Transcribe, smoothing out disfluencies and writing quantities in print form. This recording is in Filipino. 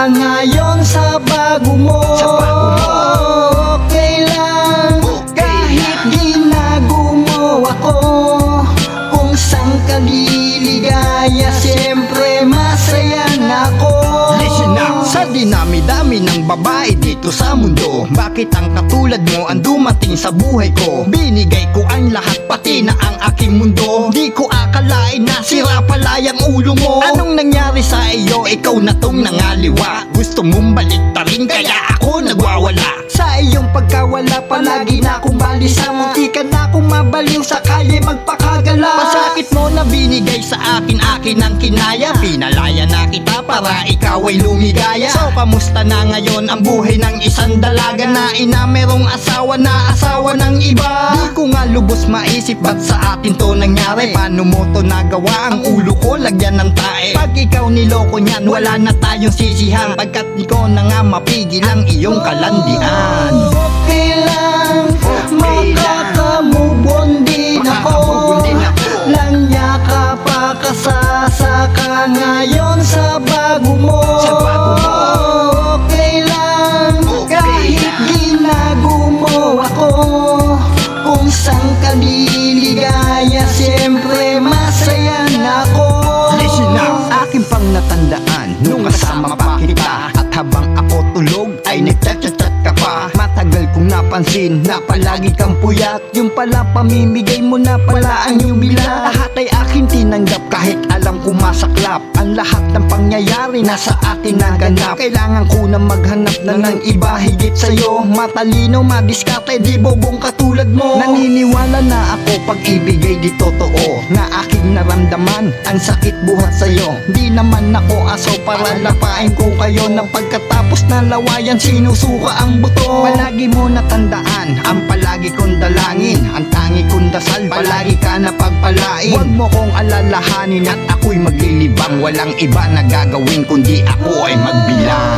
ka ngayon sa bago mo. Okay lang, kahit ginagumo ako. Kung saan ka liligaya, siyempre masaya na ako. Listen up! Sa dinami-dami ng babae dito sa mundo, bakit ang katulad mo ang dumating sa buhay ko? Binigay ko ang lahat, pati na ang aking mundo. Di ko akalain na sira pala yung ulo mo. Anong nangyari sa iyo? Ikaw na tong nangaliwa. Gusto mong baliktarin kaya ako nagwawala. Sa iyong pagkawala palagi na akong balisa. Munti ka na akong mabaliw sa kalye magpakagala. Pasakit mo na binigay sa akin, akin ang kinaya. Pinalaya na kita para ikaw ay lumigaya. So kamusta na ngayon ang buhay ng isang dalaga na ina merong asawa na asawa ng iba? Di ko nga lubos maisip ba't sa atin to nangyari. Paano mo to nagawa? Ang ulo ko lagyan ng tae. Pag ikaw niloko niyan wala na tayong sisihan, pagkat di ko na nga mapigil ang iyong kalandian. Okay lang, makakamove on din ako. Langya ka pa kasasaka ngayon sa bago mo. Okay lang, kahit ginagumo ako. Kung saan ka liligaya, siyempre masaya na ako. Listen up! Akin pang natandaan nung kasama pa kita, at habang ako tulog ay nagchat-chat ka pa. Matagal kong napansin na palagi kang puyat. Yung pala pamimigay mo na pala ang iyong bila. Lahat ay akin tinanggap kahit alam ko masaklap. Ang lahat ng pangyayari nasa atin naganap. Kailangan ko na maghanap na ng iba higit sa'yo. Matalino, madiskarte, di bobong katulad mo. Naniniwala na ako pag ibigay di totoo, na aking naramdaman ang sakit buhat sa'yo. Di naman ako aso para lapain ko kayo, na pagkatapos na lawayan sinusuka ang buto. Palagi mo natandaan ang palagi kong dalangin, ang tangi kong dasal, palagi ka na pagpalain. Huwag mo kong alalahanin at ako'y maglilibang. Walang iba na gagawin kundi ako ay magbilang.